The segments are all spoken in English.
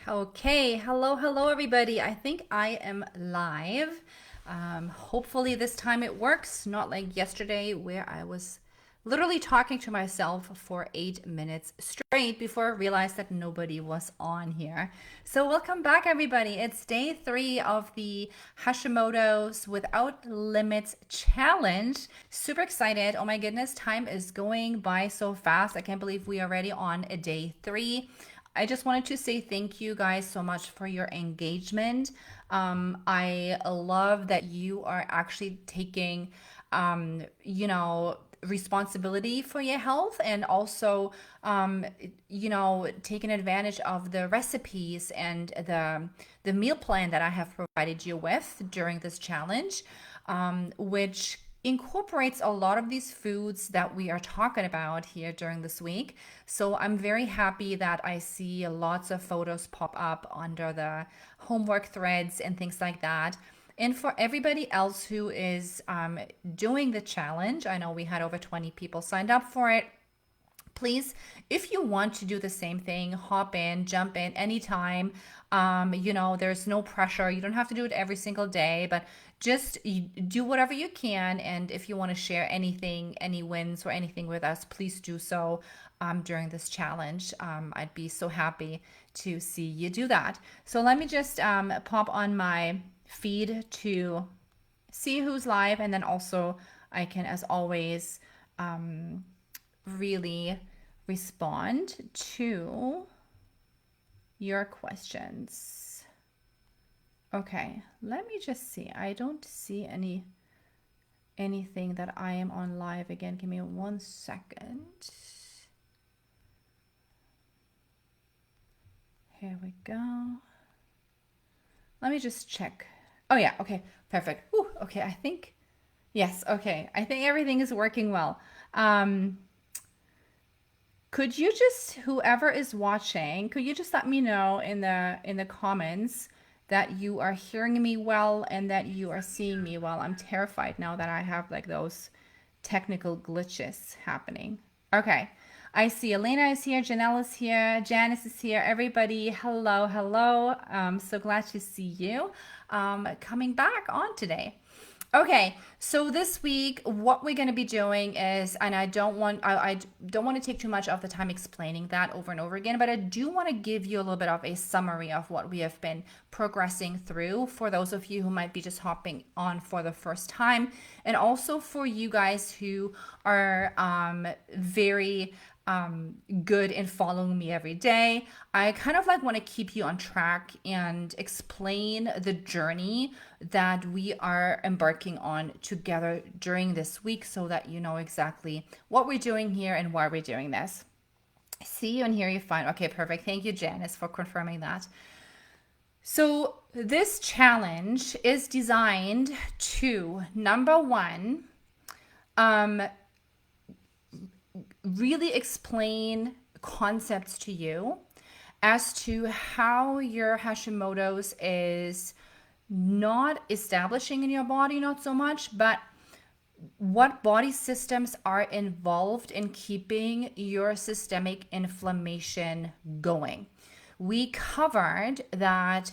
Okay, hello everybody. I think I am live. Hopefully this time it works, not like yesterday where I was literally talking to myself for 8 minutes straight before I realized that nobody was on here. So welcome back everybody. It's day 3 of the Hashimoto's Without Limits challenge. Super excited. Oh my goodness, time is going by so fast. I can't believe we are already on day 3. I just wanted to say thank you guys so much for your engagement. I love that you are actually taking, responsibility for your health and also, taking advantage of the recipes and the meal plan that I have provided you with during this challenge, which incorporates a lot of these foods that we are talking about here during this week. So I'm very happy that I see lots of photos pop up under the homework threads and things like that. And for everybody else who is doing the challenge, I know we had over 20 people signed up for it. Please, if you want to do the same thing, hop in, jump in anytime. There's no pressure. You don't have to do it every single day, but just do whatever you can. And if you want to share anything, any wins or anything with us, please do so during this challenge. I'd be so happy to see you do that. So let me just pop on my feed to see who's live. And then also I can, as always, really respond to your questions. Okay, let me just see. I don't see anything that I am on live again. Give me 1 second. Here we go. Let me just check. Oh yeah, okay, perfect. Whew, okay, I think yes, okay. I think everything is working well. Could you just, whoever is watching, could you just let me know in the comments that you are hearing me well and that you are seeing me well? I'm terrified now that I have like those technical glitches happening. Okay. I see Elena is here, Janelle is here, Janice is here, everybody. Hello, hello. So glad to see you coming back on today. Okay, so this week, what we're going to be doing is, and I don't want to take too much of the time explaining that over and over again, but I do want to give you a little bit of a summary of what we have been progressing through for those of you who might be just hopping on for the first time, and also for you guys who are very good in following me every day. I kind of like want to keep you on track and explain the journey that we are embarking on together during this week so that you know exactly what we're doing here and why we're doing this. See you and hear you fine. Okay, perfect. Thank you, Janice, for confirming that. So this challenge is designed to, number one, really explain concepts to you as to how your Hashimoto's is not establishing in your body, not so much, but what body systems are involved in keeping your systemic inflammation going. We covered that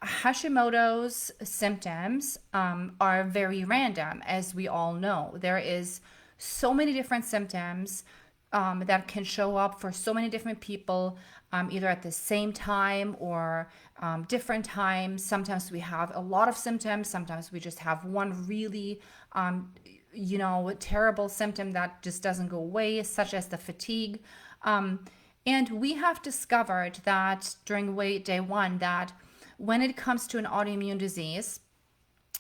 Hashimoto's symptoms are very random, as we all know. There is so many different symptoms that can show up for so many different people, either at the same time or different times. Sometimes we have a lot of symptoms. Sometimes we just have one really, terrible symptom that just doesn't go away, such as the fatigue. And we have discovered that during day 1 that when it comes to an autoimmune disease,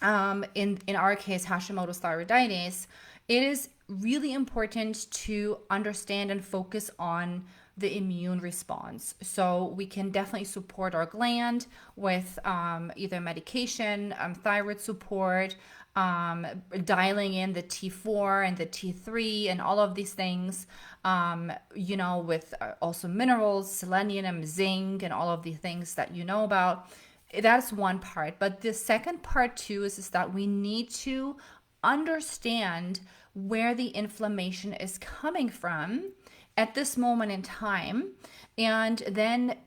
in our case, Hashimoto's thyroiditis, it is really important to understand and focus on the immune response. So we can definitely support our gland with either medication, thyroid support, dialing in the T4 and the T3 and all of these things, with also minerals, selenium, zinc, and all of the things that you know about. That's one part. But the second part too is that we need to understand where the inflammation is coming from at this moment in time, and then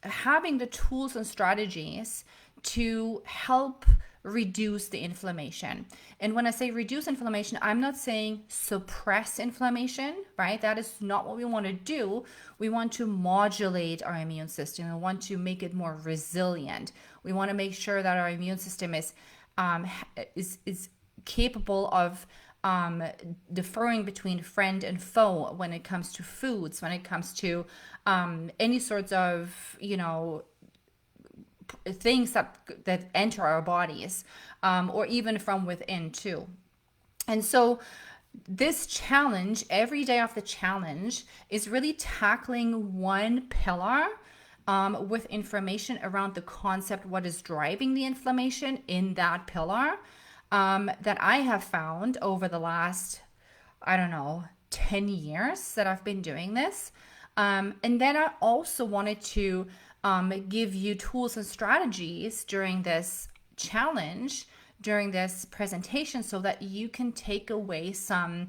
having the tools and strategies to help reduce the inflammation. And when I say reduce inflammation, I'm not saying suppress inflammation, right? That is not what we want to do. We want to modulate our immune system. We want to make it more resilient. We want to make sure that our immune system is capable of differing between friend and foe when it comes to foods, when it comes to any sorts of, things that enter our bodies, or even from within too. And so this challenge, every day of the challenge, is really tackling one pillar with information around the concept, what is driving the inflammation in that pillar, that I have found over the last, I don't know, 10 years that I've been doing this. And then I also wanted to give you tools and strategies during this challenge, during this presentation, so that you can take away some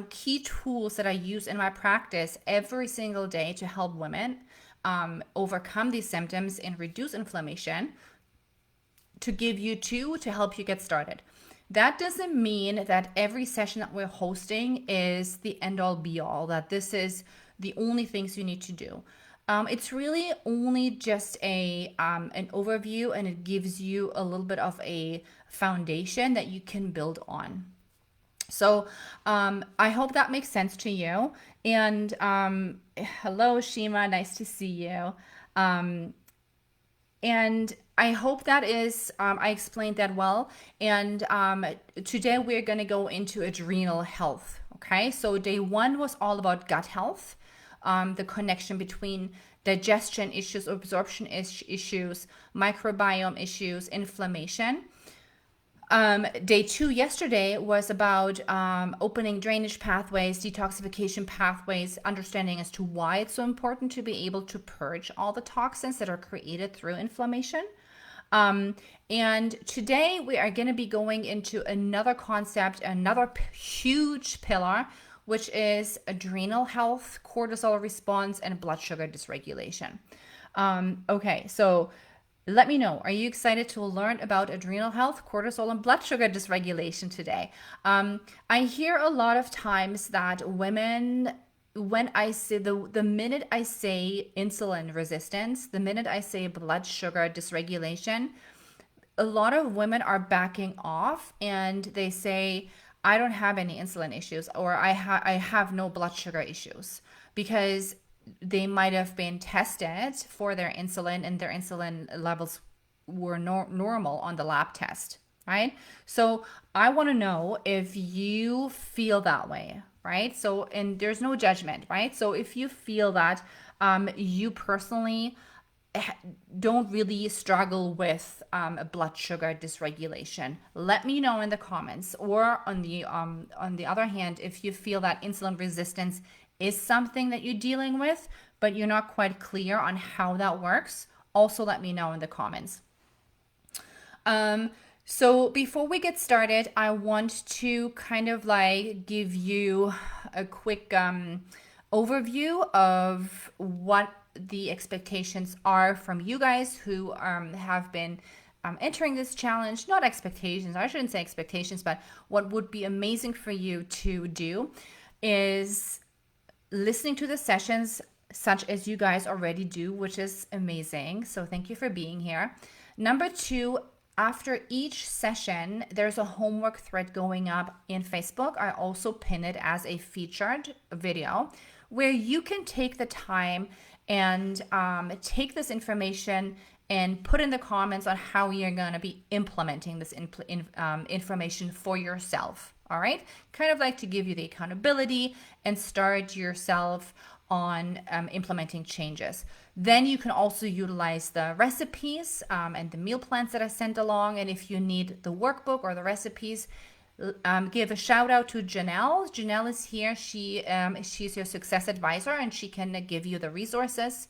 key tools that I use in my practice every single day to help women overcome these symptoms and reduce inflammation, to give you two to help you get started. That doesn't mean that every session that we're hosting is the end all be all, that this is the only things you need to do. It's really only just an overview, and it gives you a little bit of a foundation that you can build on. So I hope that makes sense to you. And hello, Shima, nice to see you. And I hope that is, I explained that well. And today we're going to go into adrenal health. Okay, so day one was all about gut health, the connection between digestion issues, absorption issues, microbiome issues, inflammation. Day two yesterday was about opening drainage pathways, detoxification pathways, understanding as to why it's so important to be able to purge all the toxins that are created through inflammation. And today we are going to be going into another concept, another huge pillar, which is adrenal health, cortisol response, and blood sugar dysregulation. Okay, so let me know. Are you excited to learn about adrenal health, cortisol, and blood sugar dysregulation today? I hear a lot of times that women, when I say the minute I say insulin resistance, the minute I say blood sugar dysregulation, a lot of women are backing off and they say, I don't have any insulin issues, or I have no blood sugar issues, because they might have been tested for their insulin and their insulin levels were normal on the lab test, right? So I want to know if you feel that way, right? So, and there's no judgment, right? So if you feel that you personally don't really struggle with blood sugar dysregulation, let me know in the comments. Or on the other hand, if you feel that insulin resistance is something that you're dealing with, but you're not quite clear on how that works, also let me know in the comments. So before we get started, I want to kind of like give you a quick overview of what the expectations are from you guys who have been entering this challenge. Not expectations, I shouldn't say expectations, but what would be amazing for you to do is listening to the sessions such as you guys already do, which is amazing. So thank you for being here. Number two, after each session, there's a homework thread going up in Facebook. I also pin it as a featured video where you can take the time and take this information and put in the comments on how you're going to be implementing this information for yourself. All right, kind of like to give you the accountability and start yourself on implementing changes. Then you can also utilize the recipes and the meal plans that I sent along. And if you need the workbook or the recipes, give a shout out to Janelle. Janelle is here. She's your success advisor, and she can give you the resources.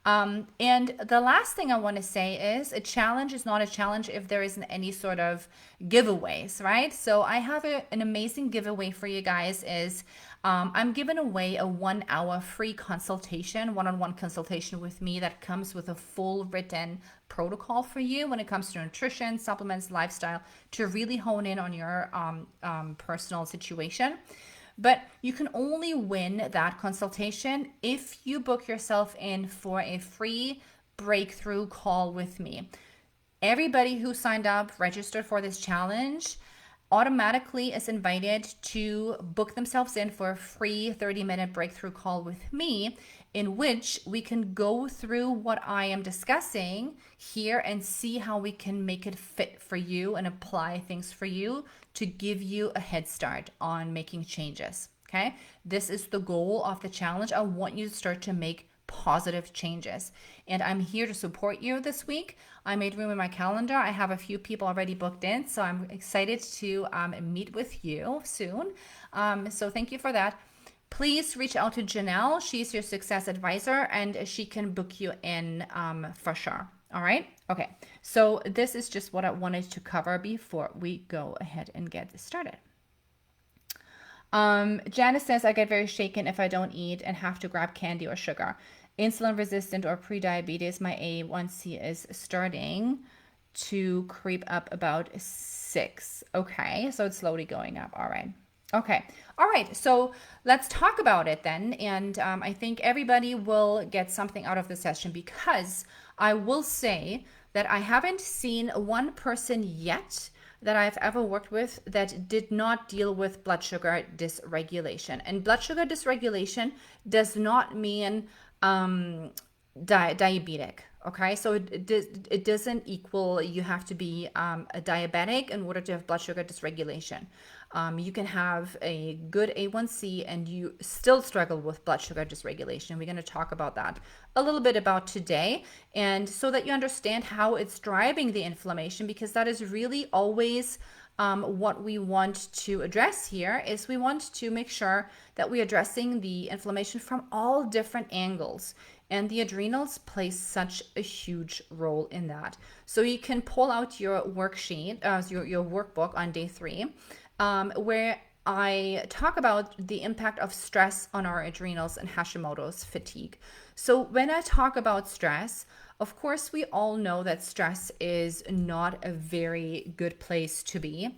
And the last thing I want to say is a challenge is not a challenge if there isn't any sort of giveaways, right? So I have an amazing giveaway for you guys is I'm giving away a 1 hour free consultation, one-on-one consultation with me that comes with a full written protocol for you when it comes to nutrition, supplements, lifestyle to really hone in on your personal situation. But you can only win that consultation if you book yourself in for a free breakthrough call with me. Everybody who signed up, registered for this challenge, automatically is invited to book themselves in for a free 30-minute breakthrough call with me, in which we can go through what I am discussing here and see how we can make it fit for you and apply things for you to give you a head start on making changes. Okay, this is the goal of the challenge. I want you to start to make positive changes, and I'm here to support you this week. I made room in my calendar. I have a few people already booked in, so I'm excited to meet with you soon. So thank you for that. Please reach out to Janelle. She's your success advisor, and she can book you in for sure. All right. Okay. So this is just what I wanted to cover before we go ahead and get started. Janice says, I get very shaken if I don't eat and have to grab candy or sugar. Insulin resistant or pre-diabetes, my A1C is starting to creep up about 6. Okay, so it's slowly going up. All right. Okay. All right. So let's talk about it then. And I think everybody will get something out of the session, because I will say that I haven't seen one person yet that I've ever worked with that did not deal with blood sugar dysregulation. And blood sugar dysregulation does not mean diabetic. Okay, so it doesn't equal you have to be a diabetic in order to have blood sugar dysregulation. You can have a good A1C and you still struggle with blood sugar dysregulation. We're going to talk about that a little bit about today, and so that you understand how it's driving the inflammation, because that is really always what we want to address here. Is we want to make sure that we're addressing the inflammation from all different angles. And the adrenals play such a huge role in that. So you can pull out your worksheet, your workbook on day 3, where I talk about the impact of stress on our adrenals and Hashimoto's fatigue. So when I talk about stress, of course, we all know that stress is not a very good place to be.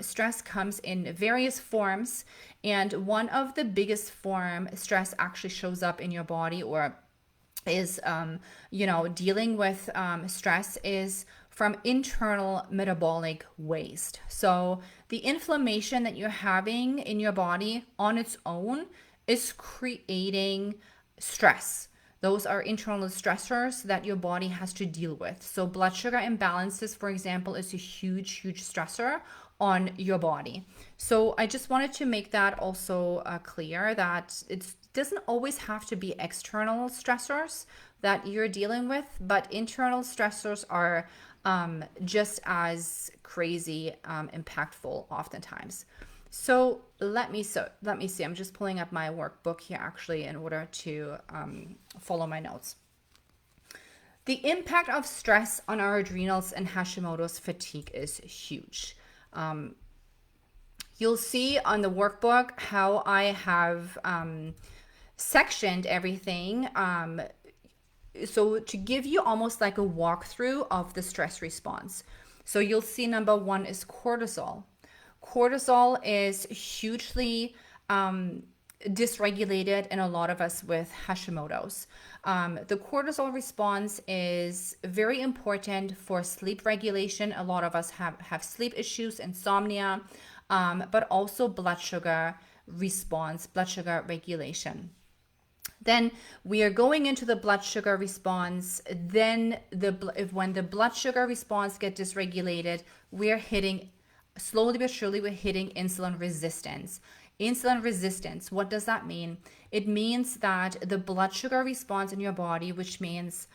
Stress comes in various forms, and one of the biggest form stress actually shows up in your body, or is dealing with stress, is from internal metabolic waste. So the inflammation that you're having in your body on its own is creating stress. Those are internal stressors that your body has to deal with. So blood sugar imbalances, for example, is a huge stressor on your body. So I just wanted to make that also clear, that it doesn't always have to be external stressors that you're dealing with, but internal stressors are just as crazy impactful oftentimes. So let me see. I'm just pulling up my workbook here actually in order to follow my notes. The impact of stress on our adrenals and Hashimoto's fatigue is huge. You'll see on the workbook how I have sectioned everything. So to give you almost like a walkthrough of the stress response. So you'll see number 1 is cortisol. Cortisol is hugely dysregulated in a lot of us with Hashimoto's. The cortisol response is very important for sleep regulation. A lot of us have sleep issues, insomnia, but also blood sugar response, blood sugar regulation. Then we are going into the blood sugar response. Then when the blood sugar response gets dysregulated, we're hitting, slowly but surely, we're hitting insulin resistance. Insulin resistance, what does that mean? It means that the blood sugar response in your body, which means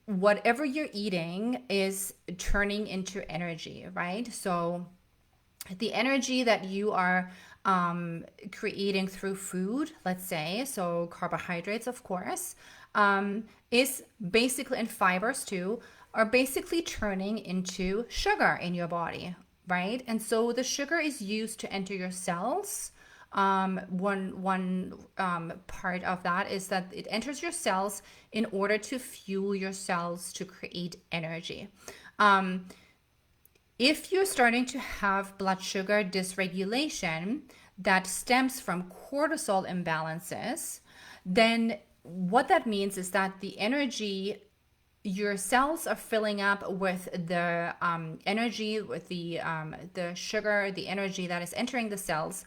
whatever you're eating is turning into energy, right? So the energy that you are creating through food, let's say, so carbohydrates, of course, is basically, and fibers too, are basically turning into sugar in your body, right? And so the sugar is used to enter your cells. One part of that is that it enters your cells in order to fuel your cells to create energy. If you're starting to have blood sugar dysregulation that stems from cortisol imbalances, then what that means is that the energy, your cells are filling up with the energy, with the sugar, the energy that is entering the cells.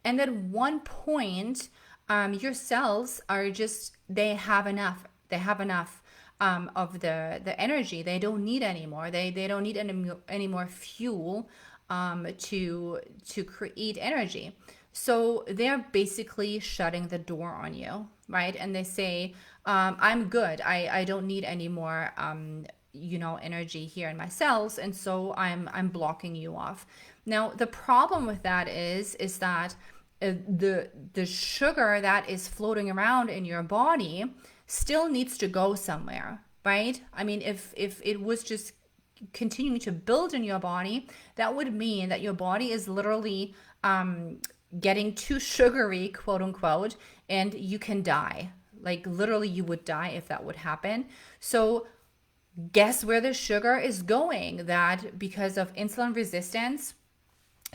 And at one point, your cells are just, they have enough. They have enough of the energy. They don't need anymore. They don't need any more fuel to create energy. So they're basically shutting the door on you, right? And they say, I'm good. I don't need any more energy here in my cells, and so I'm blocking you off. Now the problem with that is that the sugar that is floating around in your body still needs to go somewhere, right? I mean, if it was just continuing to build in your body, that would mean that your body is literally getting too sugary, quote unquote, and you can die. Like literally you would die if that would happen. So guess where the sugar is going? That because of insulin resistance,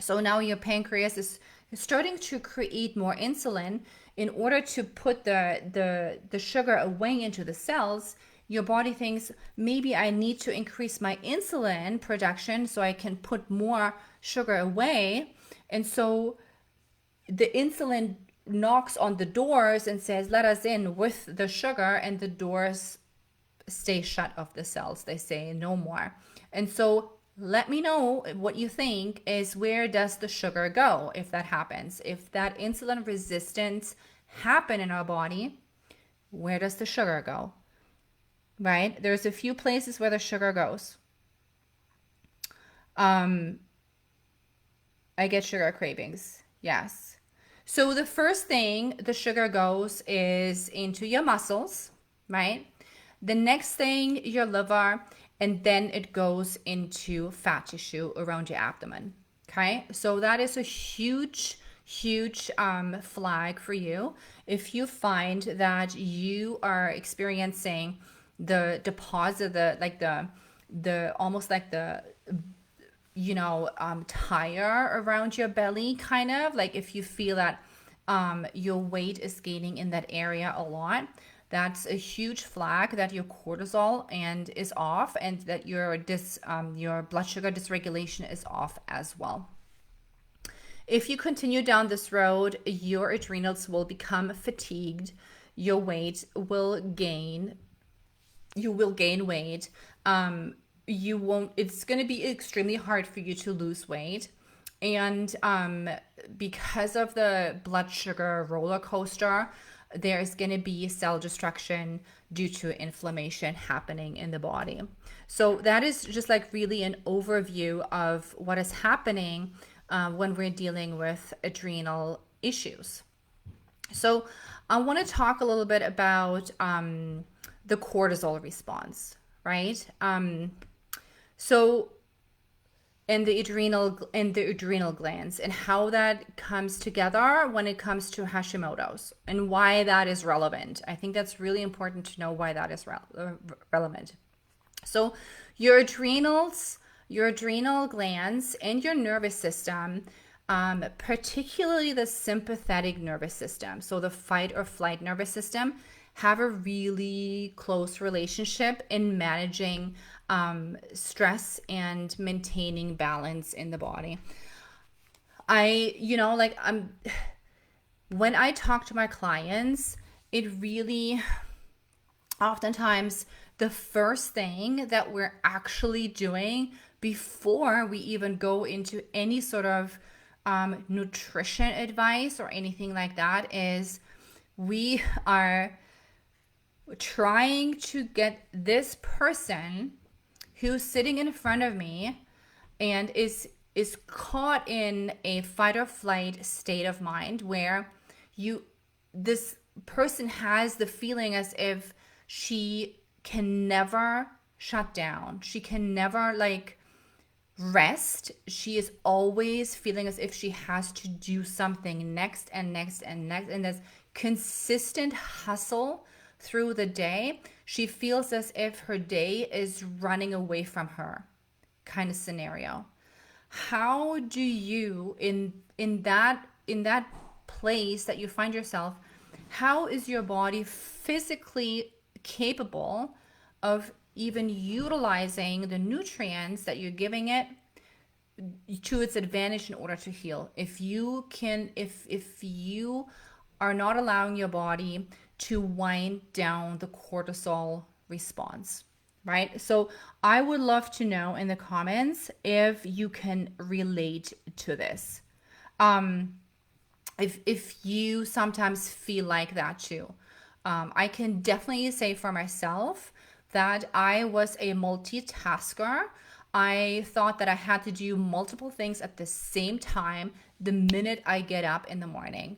so now your pancreas is starting to create more insulin in order to put the sugar away into the cells. Your body thinks, maybe I need to increase my insulin production so I can put more sugar away. And so the insulin knocks on the doors and says, let us in with the sugar, and the doors stay shut of the cells. They say no more. And so let me know what you think is, where does the sugar go if that happens? If that insulin resistance happen in our body, where does the sugar go? Right? There's a few places where the sugar goes. I get sugar cravings. Yes. So the first thing the sugar goes is into your muscles, right? The next thing, your liver, and then it goes into fat tissue around your abdomen. Okay, so that is a huge flag for you if you find that you are experiencing the deposit, the almost like the tire around your belly, kind of like if you feel that your weight is gaining in that area a lot. That's a huge flag that your cortisol and is off, and that your blood sugar dysregulation is off as well. If you continue down this road, your adrenals will become fatigued. Your weight will gain. You will gain weight. You won't. It's going to be extremely hard for you to lose weight, and because of the blood sugar roller coaster, there's going to be cell destruction due to inflammation happening in the body. So that is just like really an overview of what is happening when we're dealing with adrenal issues. So I want to talk a little bit about the cortisol response, right? So and the adrenal glands, and how that comes together when it comes to Hashimoto's, and why that is relevant. I think that's really important to know why that is relevant. So your adrenal glands and your nervous system, particularly the sympathetic nervous system, so the fight or flight nervous system, have a really close relationship in managing stress and maintaining balance in the body. When I talk to my clients, it really, oftentimes, the first thing that we're actually doing before we even go into any sort of nutrition advice or anything like that is we are trying to get this person who's sitting in front of me and is is caught in a fight or flight state of mind where this person has the feeling as if she can never shut down. She can never like rest. She is always feeling as if she has to do something next and next and next. And there's consistent hustle through the day. She feels as if her day is running away from her, kind of scenario. How do you in that place that you find yourself, how is your body physically capable of even utilizing the nutrients that you're giving it to its advantage in order to heal? If you are not allowing your body to wind down the cortisol response, right? So I would love to know in the comments if you can relate to this. If you sometimes feel like that too. I can definitely say for myself that I was a multitasker. I thought that I had to do multiple things at the same time the minute I get up in the morning.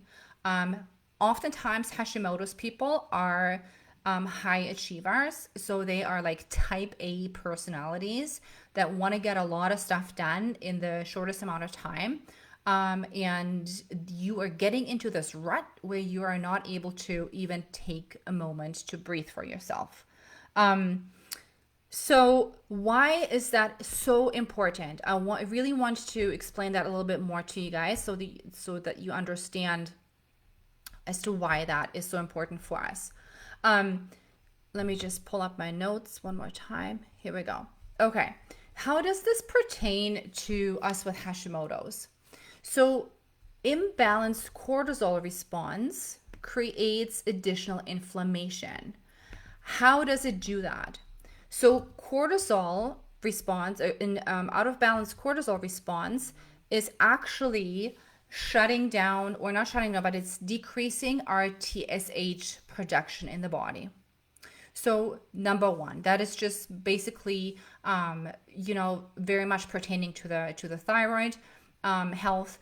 Oftentimes, Hashimoto's people are high achievers. So they are like type A personalities that want to get a lot of stuff done in the shortest amount of time. And you are getting into this rut where you are not able to even take a moment to breathe for yourself. So why is that so important? I really want to explain that a little bit more to you guys so that you understand as to why that is so important for us. Let me just pull up my notes one more time. Here we go. Okay. How does this pertain to us with Hashimoto's? So imbalanced cortisol response creates additional inflammation. How does it do that? So cortisol response, out of balance cortisol response is actually shutting down, or not shutting down, but it's decreasing our TSH production in the body. So number one, that is just basically, very much pertaining to the thyroid health.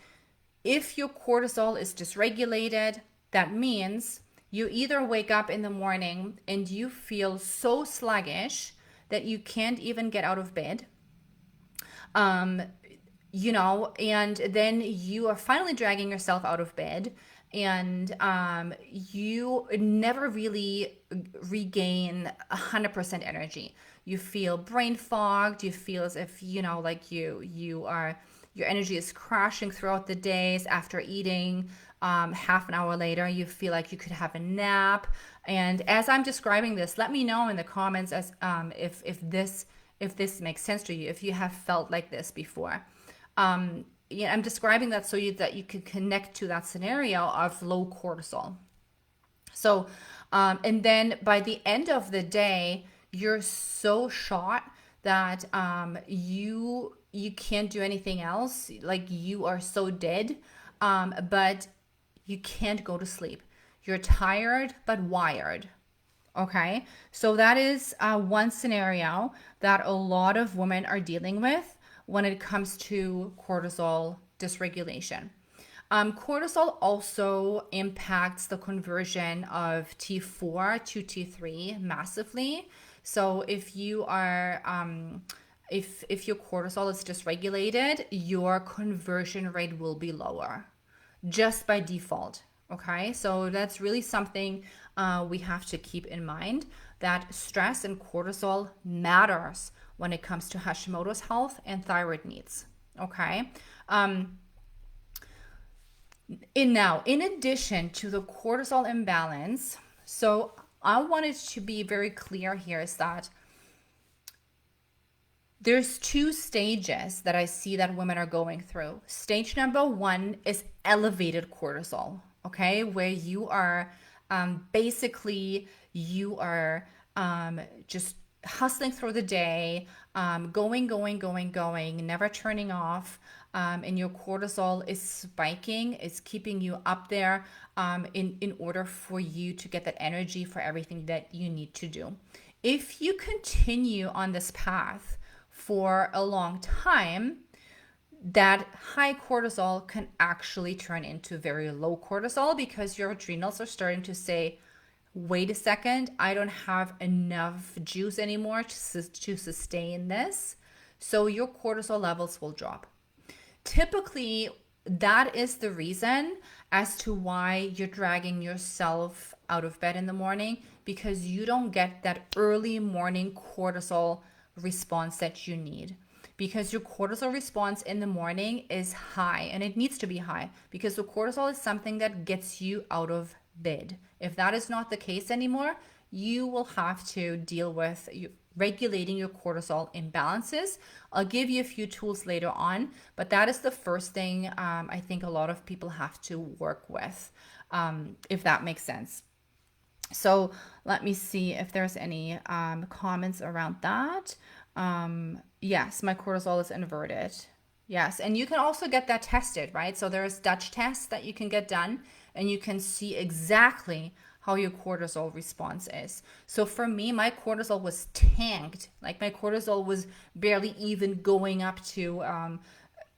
If your cortisol is dysregulated, that means you either wake up in the morning and you feel so sluggish that you can't even get out of bed. And then you are finally dragging yourself out of bed, and you never really regain 100% energy. You feel brain fogged. You feel as if your energy is crashing throughout the days. After eating, half an hour later, you feel like you could have a nap. And as I'm describing this, let me know in the comments as if this makes sense to you, if you have felt like this before. I'm describing that so that you can connect to that scenario of low cortisol. So, and then by the end of the day, you're so shot that you can't do anything else. Like you are so dead, but you can't go to sleep. You're tired but wired. Okay, so that is one scenario that a lot of women are dealing with when it comes to cortisol dysregulation. Cortisol also impacts the conversion of T4 to T3 massively. So if you are if your cortisol is dysregulated, your conversion rate will be lower just by default. Okay, so that's really something we have to keep in mind, that stress and cortisol matters when it comes to Hashimoto's health and thyroid needs. Okay. In addition to the cortisol imbalance, so I wanted to be very clear here is that there's two stages that I see that women are going through. Stage number one is elevated cortisol, okay, where you are you are just hustling through the day, going, never turning off, and your cortisol is spiking, is keeping you up there in order for you to get that energy for everything that you need to do. If you continue on this path for a long time, that high cortisol can actually turn into very low cortisol because your adrenals are starting to say, wait a second, I don't have enough juice anymore to sustain this. So your cortisol levels will drop. Typically, that is the reason as to why you're dragging yourself out of bed in the morning, because you don't get that early morning cortisol response that you need. Because your cortisol response in the morning is high, and it needs to be high because the cortisol is something that gets you out of bed. If that is not the case anymore, you will have to deal with regulating your cortisol imbalances. I'll give you a few tools later on, but that is the first thing I think a lot of people have to work with, if that makes sense. So let me see if there's any comments around that. Yes, my cortisol is inverted. Yes, and you can also get that tested, right? So there's Dutch tests that you can get done, and you can see exactly how your cortisol response is. So for me, my cortisol was tanked. Like my cortisol was barely even going up to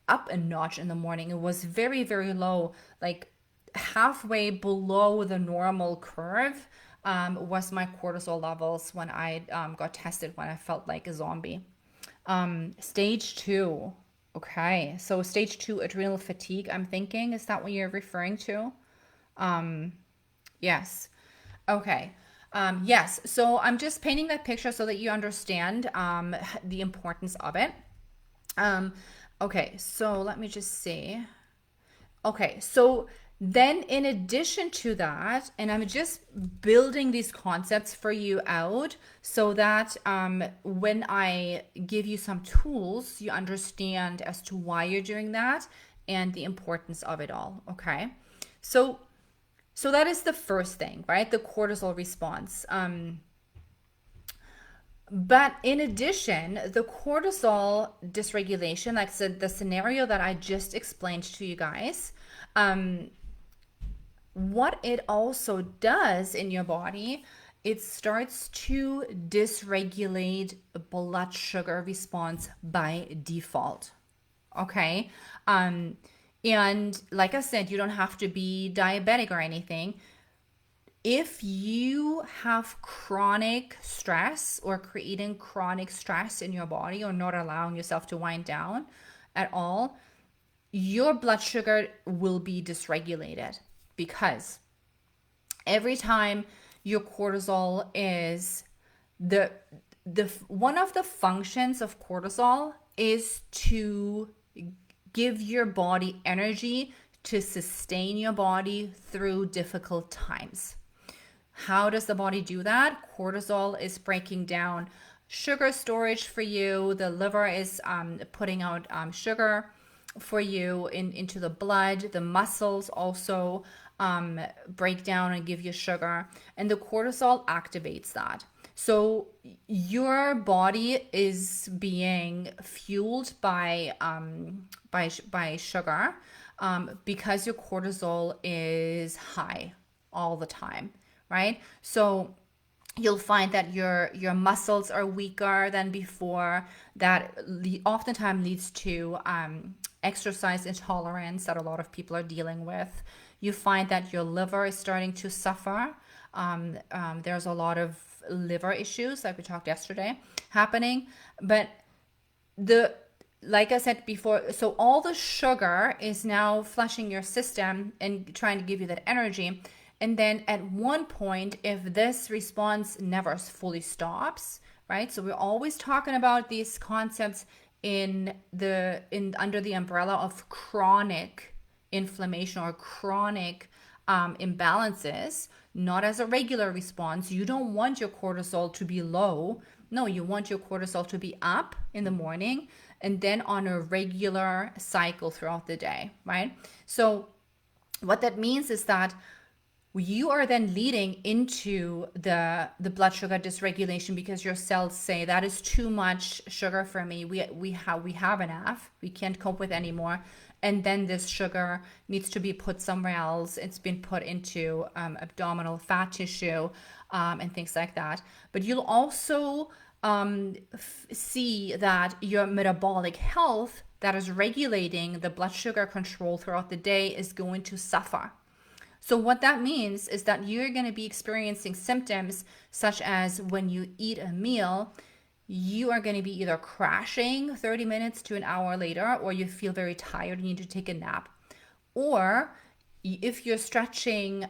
up a notch in the morning. It was very, very low, like halfway below the normal curve. Was my cortisol levels when I got tested, when I felt like a zombie. Stage two. Okay, so stage two adrenal fatigue, I'm thinking. Is that what you're referring to? Yes. Okay. Yes. So I'm just painting that picture so that you understand the importance of it. Um, okay. So let me just see. Okay. So then, in addition to that, and I'm just building these concepts for you out so that when I give you some tools, you understand as to why you're doing that and the importance of it all. Okay. So so that is the first thing, right? The cortisol response. But in addition, the cortisol dysregulation, like the scenario that I just explained to you guys, what it also does in your body, it starts to dysregulate blood sugar response by default. Okay. And like I said, you don't have to be diabetic or anything. If you have chronic stress or creating chronic stress in your body or not allowing yourself to wind down at all, your blood sugar will be dysregulated because every time your cortisol is the one of the functions of cortisol is to give your body energy to sustain your body through difficult times. How does the body do that? Cortisol is breaking down sugar storage for you. The liver is putting out sugar for you into the blood. The muscles also break down and give you sugar. And the cortisol activates that. So your body is being fueled by sugar because your cortisol is high all the time, right? So you'll find that your muscles are weaker than before. That oftentimes leads to exercise intolerance that a lot of people are dealing with. You find that your liver is starting to suffer. There's a lot of liver issues, like we talked yesterday, happening. But the like I said before, so all the sugar is now flushing your system and trying to give you that energy. And then at one point, if this response never fully stops, right? So we're always talking about these concepts in under the umbrella of chronic inflammation or chronic imbalances, not as a regular response. You don't want your cortisol to be low. No, you want your cortisol to be up in the morning and then on a regular cycle throughout the day, right? So what that means is that you are then leading into the blood sugar dysregulation because your cells say that is too much sugar for me. We have enough. We can't cope with anymore. And then this sugar needs to be put somewhere else. It's been put into abdominal fat tissue and things like that. But you'll also see that your metabolic health that is regulating the blood sugar control throughout the day is going to suffer. So what that means is that you're going to be experiencing symptoms such as when you eat a meal, you are going to be either crashing 30 minutes to an hour later, or you feel very tired and you need to take a nap. Or if you're stretching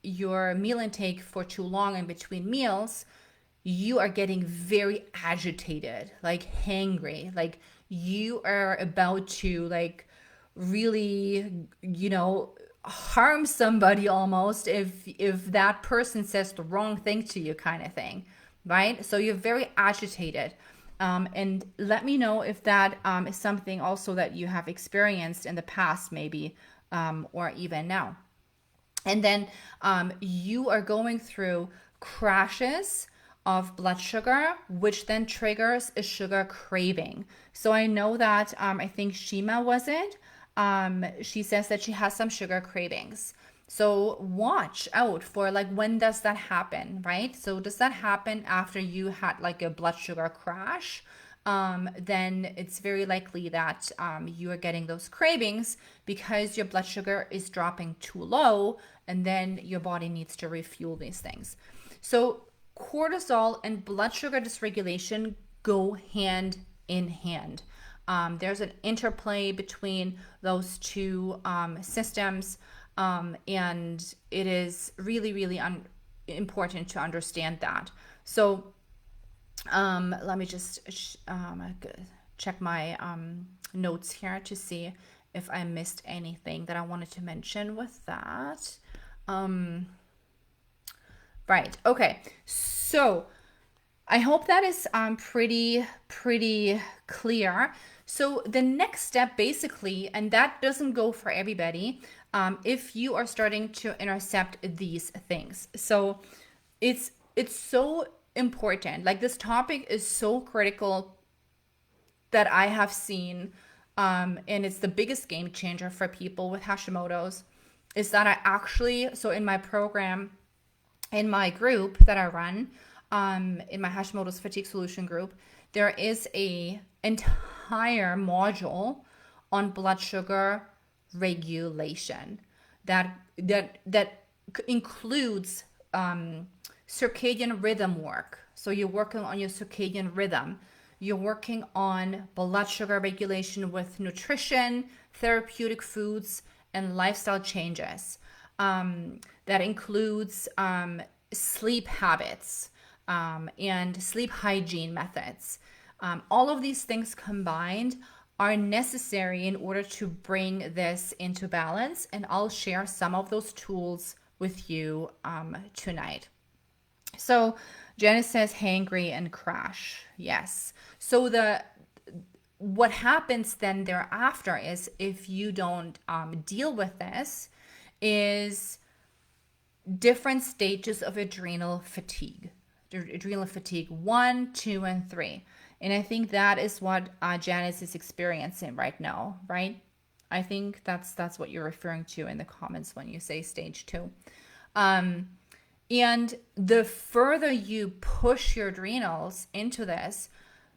your meal intake for too long in between meals, you are getting very agitated, like hangry, like you are about to like really, harm somebody almost if that person says the wrong thing to you, kind of thing, right? So you're very agitated. And let me know if that is something also that you have experienced in the past, maybe, or even now. And then you are going through crashes of blood sugar, which then triggers a sugar craving. So I know that I think Shima was it. She says that she has some sugar cravings. So watch out for like when does that happen, right? So does that happen after you had like a blood sugar crash? Then it's very likely that you are getting those cravings because your blood sugar is dropping too low, and then your body needs to refuel these things. So cortisol and blood sugar dysregulation go hand in hand. There's an interplay between those two systems, and it is really, really important to understand that. So let me just check my notes here to see if I missed anything that I wanted to mention with that. Right. Okay. So I hope that is pretty clear. So the next step basically, and that doesn't go for everybody, if you are starting to intercept these things. So it's so important. Like this topic is so critical that I have seen, and it's the biggest game changer for people with Hashimoto's, is that I actually, so in my program, in my group that I run, in my Hashimoto's fatigue solution group, there is a entire module on blood sugar regulation that includes circadian rhythm work. So you're working on your circadian rhythm. You're working on blood sugar regulation with nutrition, therapeutic foods, and lifestyle changes. That includes sleep habits and sleep hygiene methods. All of these things combined are necessary in order to bring this into balance, and I'll share some of those tools with you tonight. So Janice says hangry and crash. Yes. So what happens then thereafter is, if you don't deal with this, is different stages of adrenal fatigue. Adrenal fatigue 1, 2, and 3. And I think that is what Janice is experiencing right now, right? I think that's what you're referring to in the comments when you say stage 2. And the further you push your adrenals into this,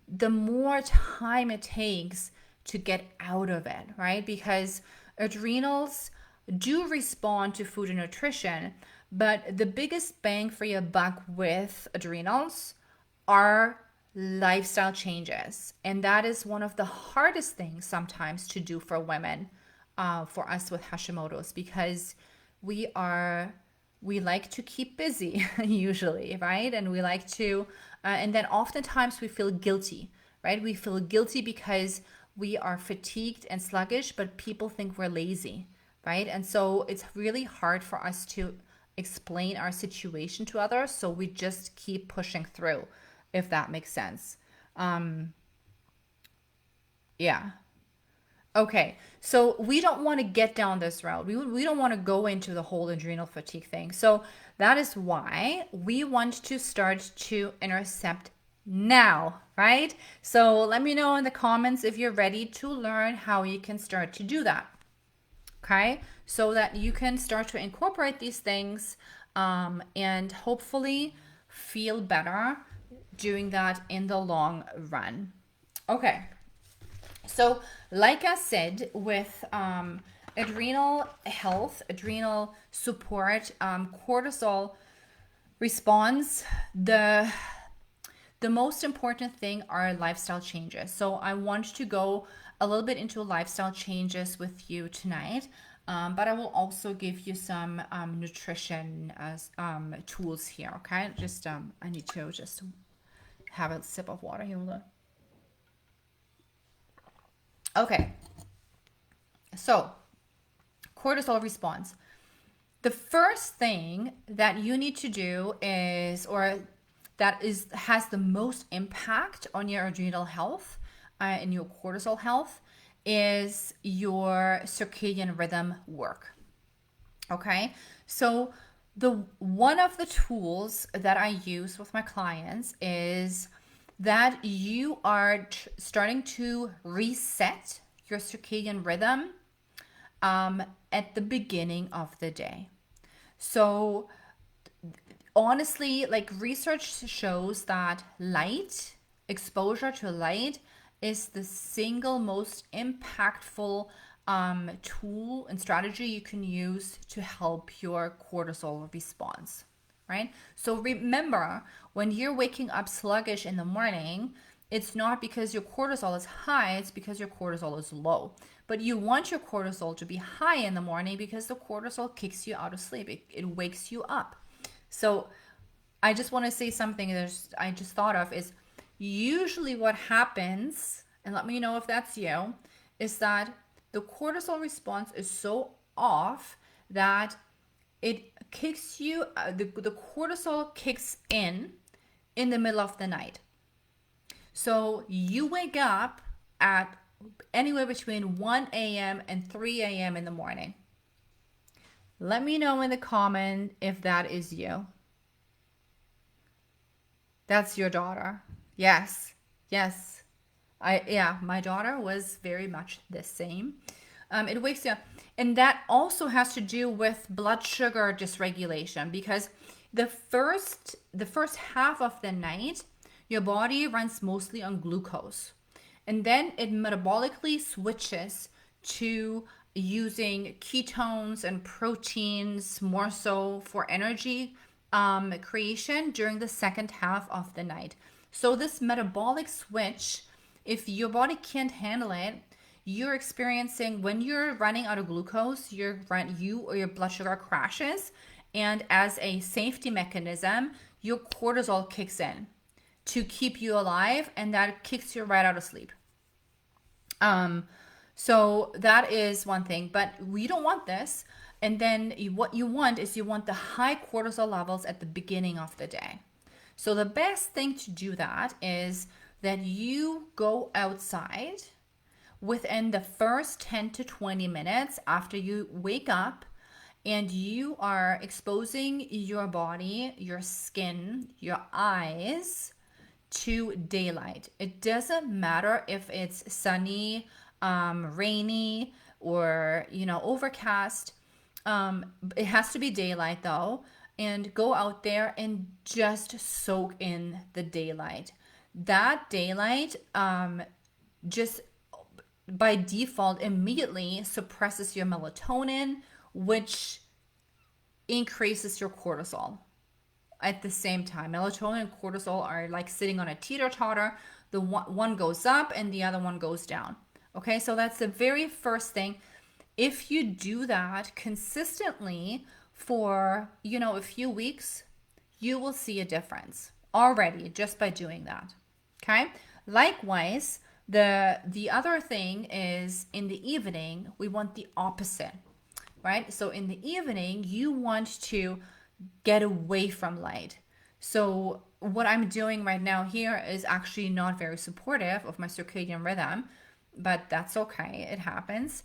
the more time it takes to get out of it, right? Because adrenals do respond to food and nutrition, but the biggest bang for your buck with adrenals are lifestyle changes. And that is one of the hardest things sometimes to do for women, for us with Hashimoto's, because we like to keep busy usually, right? And we like to, and then oftentimes we feel guilty, right? We feel guilty because we are fatigued and sluggish, but people think we're lazy, right? And so it's really hard for us to explain our situation to others. So we just keep pushing through, if that makes sense. Yeah. Okay, so we don't want to get down this route. We don't want to go into the whole adrenal fatigue thing. So that is why we want to start to intercept now, right? So let me know in the comments if you're ready to learn how you can start to do that. Okay, so that you can start to incorporate these things and hopefully feel better doing that in the long run. Okay. So, like I said, with adrenal health, adrenal support, cortisol response, the most important thing are lifestyle changes. So I want to go a little bit into lifestyle changes with you tonight, but I will also give you some nutrition as tools here. Okay, just I need to just have a sip of water here. Hold on. Okay, so cortisol response. The first thing that you need to do is, or that is has the most impact on your adrenal health and your cortisol health, is your circadian rhythm work. Okay, so the one of the tools that I use with my clients is that you are starting to reset your circadian rhythm at the beginning of the day. So honestly, like research shows that light, exposure to light, is the single most impactful tool and strategy you can use to help your cortisol response, right? So remember, when you're waking up sluggish in the morning, it's not because your cortisol is high, it's because your cortisol is low. But you want your cortisol to be high in the morning because the cortisol kicks you out of sleep, it wakes you up. So I just want to say something I just thought of is usually what happens, and let me know if that's you, is that the cortisol response is so off that it kicks you, the cortisol kicks in the middle of the night. So you wake up at anywhere between 1 a.m. and 3 a.m. in the morning. Let me know in the comment if that is you. That's your daughter. Yes. Yes. Yeah, my daughter was very much the same. It wakes you up. And that also has to do with blood sugar dysregulation because the first half of the night, your body runs mostly on glucose. And then it metabolically switches to using ketones and proteins more so for energy creation during the second half of the night. So, this metabolic switch, if your body can't handle it, you're experiencing when you're running out of glucose, you or your blood sugar crashes. And as a safety mechanism, your cortisol kicks in to keep you alive, and that kicks you right out of sleep. So that is one thing, but we don't want this. And then what you want is you want the high cortisol levels at the beginning of the day. So the best thing to do that is that you go outside within the first 10 to 20 minutes after you wake up, and you are exposing your body, your skin, your eyes to daylight. It doesn't matter if it's sunny, rainy, or overcast. It has to be daylight though, and go out there and just soak in the daylight. That daylight just by default immediately suppresses your melatonin, which increases your cortisol at the same time. Melatonin and cortisol are like sitting on a teeter-totter. The one goes up and the other one goes down. Okay, so that's the very first thing. If you do that consistently for, a few weeks, you will see a difference already just by doing that. Okay? Likewise, the other thing is in the evening, we want the opposite, right? So in the evening, you want to get away from light. So what I'm doing right now here is actually not very supportive of my circadian rhythm, but that's okay. It happens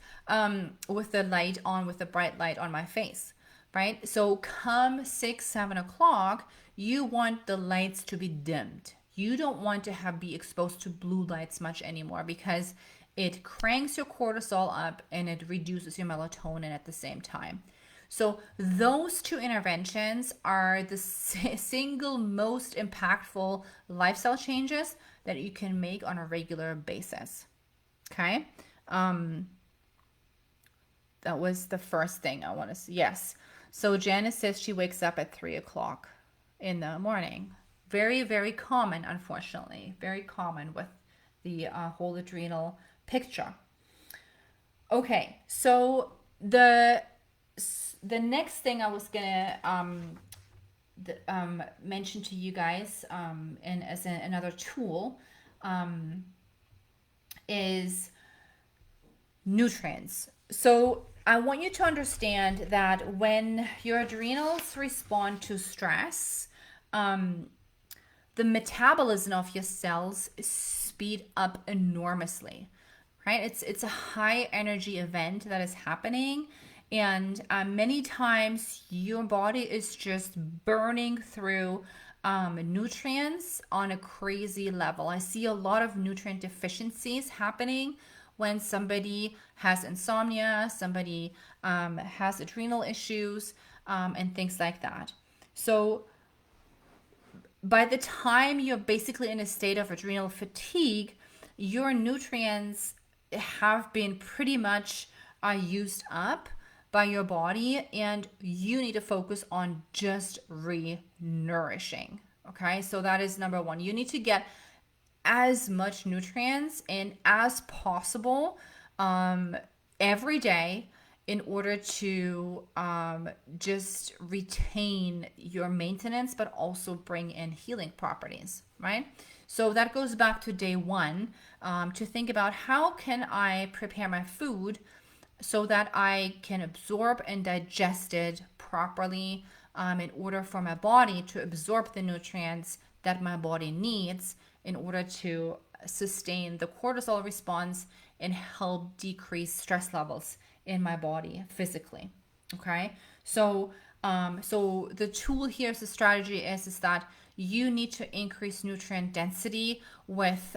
with the light on, with the bright light on my face, right? So come 6, 7 o'clock, you want the lights to be dimmed. You don't want to be exposed to blue lights much anymore because it cranks your cortisol up and it reduces your melatonin at the same time. So those two interventions are the single most impactful lifestyle changes that you can make on a regular basis. Okay. Um, that was the first thing I want to say. Yes. So Janice says she wakes up at 3 o'clock in the morning. Very, very common, unfortunately. Very common with the whole adrenal picture. Okay, so the next thing I was gonna mention to you guys, and as another tool, um, is nutrients. So I want you to understand that when your adrenals respond to stress, um, the metabolism of your cells speed up enormously, right? It's a high energy event that is happening, and many times your body is just burning through nutrients on a crazy level. I see a lot of nutrient deficiencies happening when somebody has insomnia, somebody has adrenal issues, and things like that. So by the time you're basically in a state of adrenal fatigue, your nutrients have been pretty much used up by your body, and you need to focus on just re-nourishing. Okay, so that is number one. You need to get as much nutrients in as possible every day in order to just retain your maintenance, but also bring in healing properties, right? So that goes back to day one, to think about how can I prepare my food so that I can absorb and digest it properly, in order for my body to absorb the nutrients that my body needs in order to sustain the cortisol response and help decrease stress levels in my body physically. Okay, so the tool here, the strategy is that you need to increase nutrient density with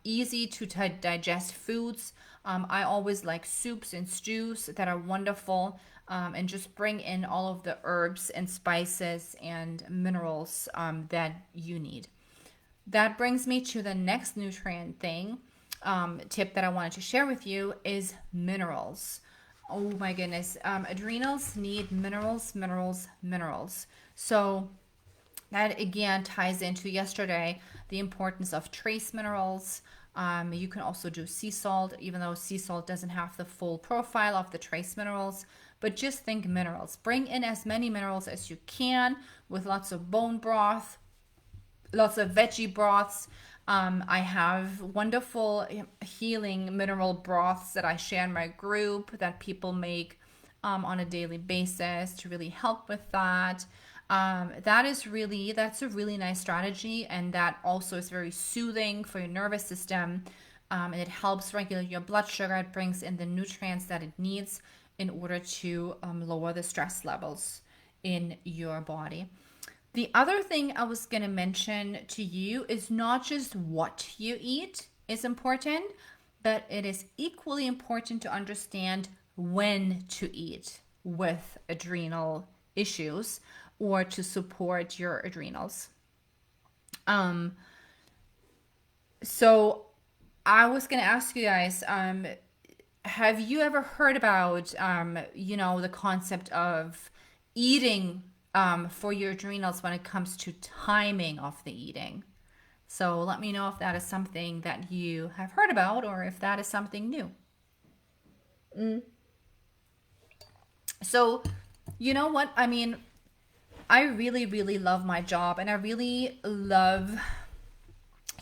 easy to digest foods. I always like soups and stews that are wonderful, and just bring in all of the herbs and spices and minerals that you need. That brings me to the next nutrient thing, tip that I wanted to share with you is minerals. Oh my goodness. Adrenals need minerals, minerals, minerals. So that again ties into yesterday, the importance of trace minerals. You can also do sea salt, even though sea salt doesn't have the full profile of the trace minerals. But just think minerals. Bring in as many minerals as you can with lots of bone broth, lots of veggie broths. I have wonderful healing mineral broths that I share in my group that people make on a daily basis to really help with that. That's a really nice strategy, and that also is very soothing for your nervous system. And it helps regulate your blood sugar. It brings in the nutrients that it needs in order to lower the stress levels in your body. The other thing I was going to mention to you is not just what you eat is important, but it is equally important to understand when to eat with adrenal issues or to support your adrenals. So I was going to ask you guys, have you ever heard about, the concept of eating for your adrenals when it comes to timing of the eating? So let me know if that is something that you have heard about or if that is something new. So, you know what? I mean, I really, really love my job, and I really love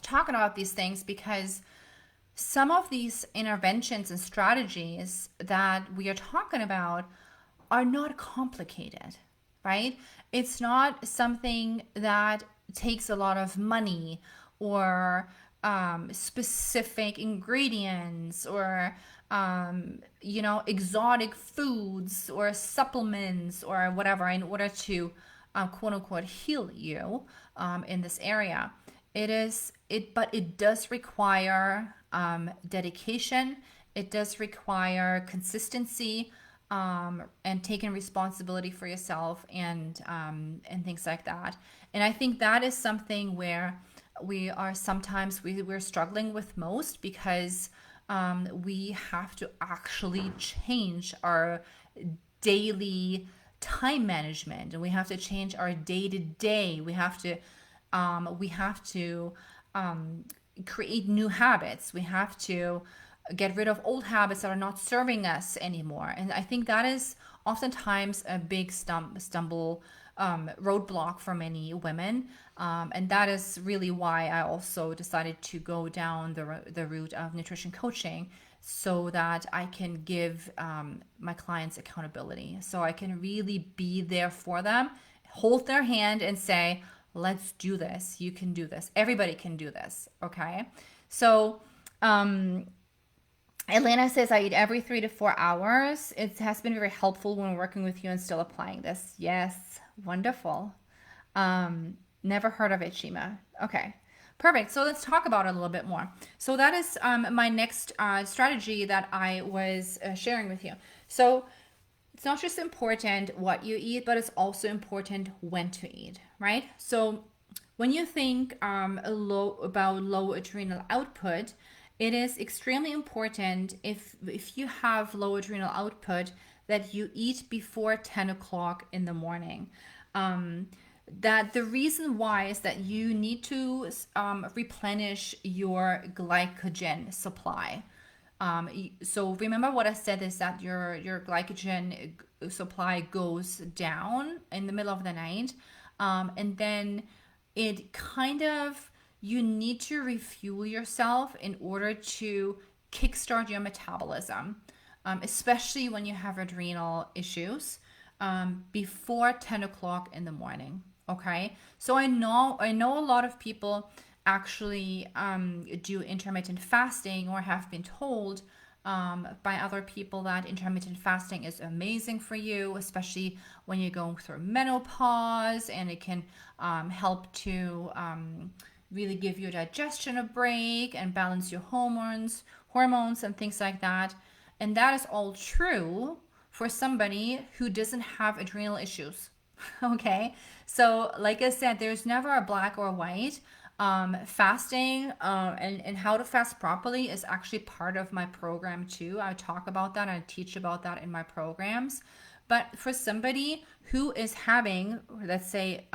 talking about these things because some of these interventions and strategies that we are talking about are not complicated, right? It's not something that takes a lot of money or specific ingredients or exotic foods or supplements or whatever in order to quote unquote heal you in this area. But it does require dedication. It does require consistency, and taking responsibility for yourself and things like that. And I think that is something where we're struggling with most because we have to actually change our daily time management, and we have to change our day to day. We have to create new habits. We have to get rid of old habits that are not serving us anymore. And I think that is oftentimes a big stumble roadblock for many women. And that is really why I also decided to go down the route of nutrition coaching, so that I can give my clients accountability. So I can really be there for them, hold their hand and say, let's do this. You can do this. Everybody can do this. Okay. So, Elena says, I eat every 3 to 4 hours. It has been very helpful when working with you and still applying this. Yes, wonderful. Never heard of it, Shima. Okay, perfect. So let's talk about it a little bit more. So that is my next strategy that I was sharing with you. So it's not just important what you eat, but it's also important when to eat, right? So when you think about low adrenal output, it is extremely important, if you have low adrenal output, that you eat before 10 o'clock in the morning. That the reason why is that you need to replenish your glycogen supply. So remember what I said is that your glycogen supply goes down in the middle of the night, and then it kind of, you need to refuel yourself in order to kickstart your metabolism, especially when you have adrenal issues, before 10 o'clock in the morning. Okay, so I know a lot of people actually do intermittent fasting, or have been told by other people that intermittent fasting is amazing for you, especially when you're going through menopause, and it can help to really give your digestion a break and balance your hormones and things like that. And that is all true for somebody who doesn't have adrenal issues. Okay, so like I said, there's never a black or white. Fasting and how to fast properly is actually part of my program too. I talk about that, I teach about that in my programs. But for somebody who is having, let's say,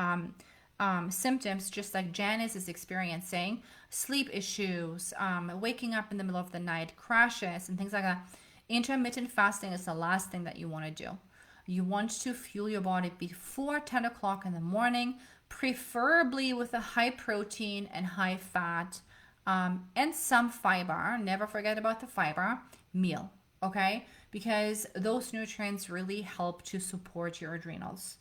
symptoms just like Janice is experiencing, sleep issues, waking up in the middle of the night, crashes, and things like that, intermittent fasting is the last thing that you want to do. You want to fuel your body before 10 o'clock in the morning, preferably with a high protein and high fat, and some fiber. Never forget about the fiber meal, okay? Because those nutrients really help to support your adrenals.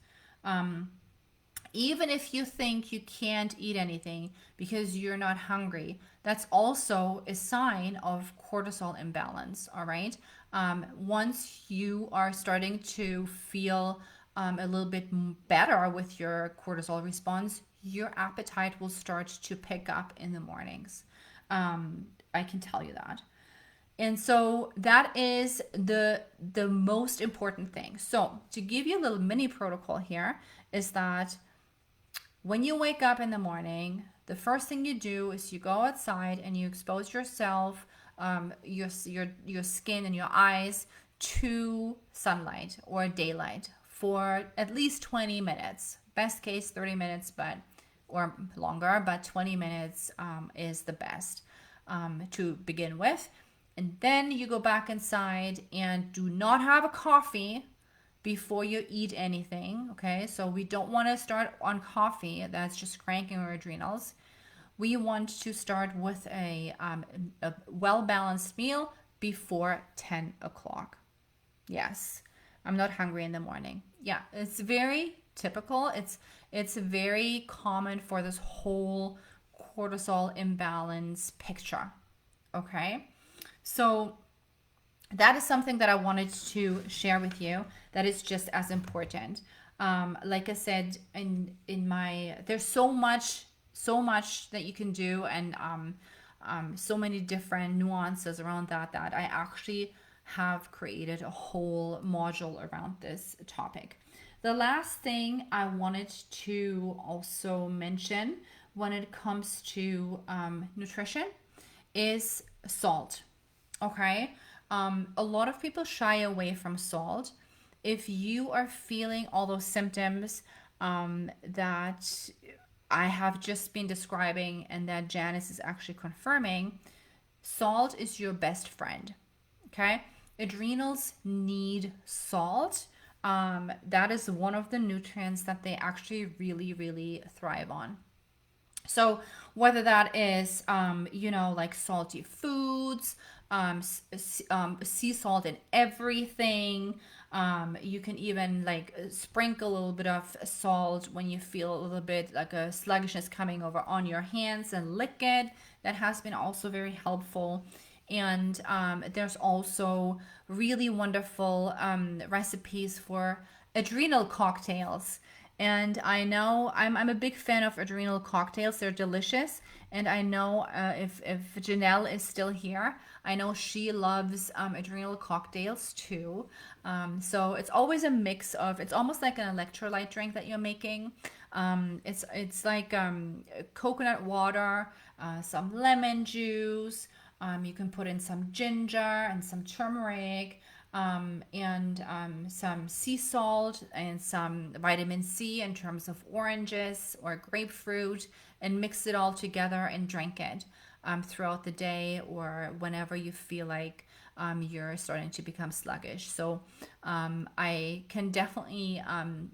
Even if you think you can't eat anything because you're not hungry, that's also a sign of cortisol imbalance, all right? Once you are starting to feel a little bit better with your cortisol response, your appetite will start to pick up in the mornings. I can tell you that. And so that is the most important thing. So to give you a little mini protocol here is that when you wake up in the morning, the first thing you do is you go outside and you expose yourself, your skin and your eyes to sunlight or daylight for at least 20 minutes. Best case 30 minutes, or longer, but 20 minutes is the best to begin with. And then you go back inside and do not have a coffee before you eat anything. Okay, so we don't want to start on coffee. That's just cranking our adrenals. We want to start with a well-balanced meal before 10 o'clock. Yes, I'm not hungry in the morning. Yeah, it's very typical. It's very common for this whole cortisol imbalance picture. Okay, so that is something that I wanted to share with you, that is just as important. Like I said, in my, there's so much that you can do, and so many different nuances around that I actually have created a whole module around this topic. The last thing I wanted to also mention when it comes to nutrition is salt. Okay. A lot of people shy away from salt. If you are feeling all those symptoms that I have just been describing and that Janice is actually confirming, salt is your best friend. Okay. Adrenals need salt. That is one of the nutrients that they actually really, really thrive on. So whether that is, like salty foods, sea salt in everything. You can even like sprinkle a little bit of salt when you feel a little bit like a sluggishness coming over on your hands and lick it. That has been also very helpful. And there's also really wonderful recipes for adrenal cocktails. And I know I'm a big fan of adrenal cocktails. They're delicious. And I know if Janelle is still here, I know she loves adrenal cocktails too. So it's always a mix of, it's almost like an electrolyte drink that you're making. It's like coconut water, some lemon juice. You can put in some ginger and some turmeric, and some sea salt and some vitamin C in terms of oranges or grapefruit, and mix it all together and drink it throughout the day or whenever you feel like you're starting to become sluggish. So I can definitely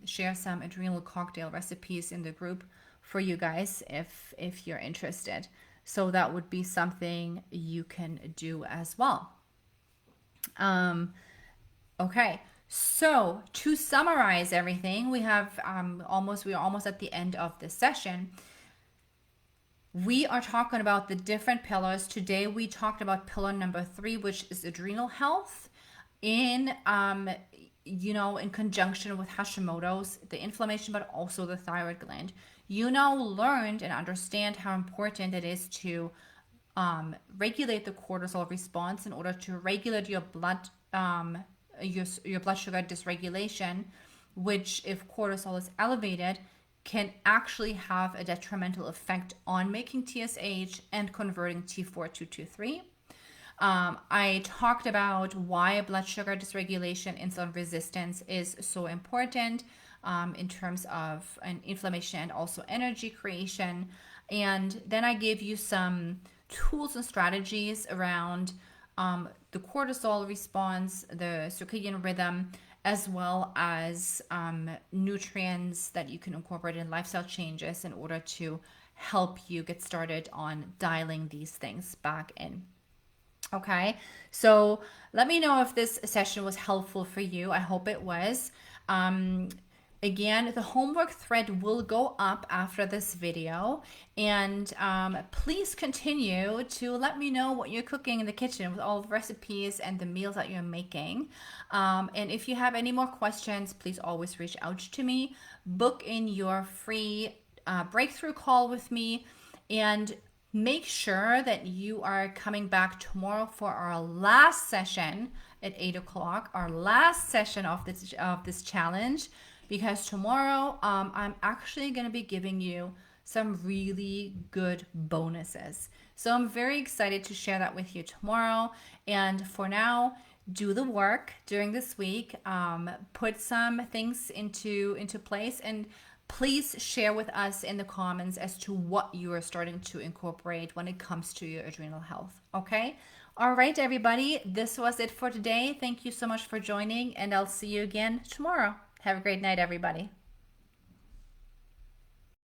share some adrenal cocktail recipes in the group for you guys if you're interested. So that would be something you can do as well. Okay, so to summarize everything, we are almost at the end of this session. We are talking about the different pillars. Today we talked about pillar number 3, which is adrenal health, in in conjunction with Hashimoto's, the inflammation, but also the thyroid gland. You now learned and understand how important it is to regulate the cortisol response in order to regulate your blood your blood sugar dysregulation, which, if cortisol is elevated, can actually have a detrimental effect on making TSH and converting T4 to T3. I talked about why blood sugar dysregulation, insulin resistance is so important in terms of an inflammation and also energy creation. And then I gave you some tools and strategies around the cortisol response, the circadian rhythm, as well as nutrients that you can incorporate in lifestyle changes in order to help you get started on dialing these things back in. Okay, so let me know if this session was helpful for you. I hope it was. Again, the homework thread will go up after this video, and please continue to let me know what you're cooking in the kitchen with all the recipes and the meals that you're making. And if you have any more questions, please always reach out to me. Book in your free breakthrough call with me, and make sure that you are coming back tomorrow for our last session at 8 o'clock, our last session of this challenge. Because tomorrow I'm actually going to be giving you some really good bonuses. So I'm very excited to share that with you tomorrow. And for now, do the work during this week. Put some things into place, and please share with us in the comments as to what you are starting to incorporate when it comes to your adrenal health. Okay? All right, everybody. This was it for today. Thank you so much for joining, and I'll see you again tomorrow. Have a great night, everybody.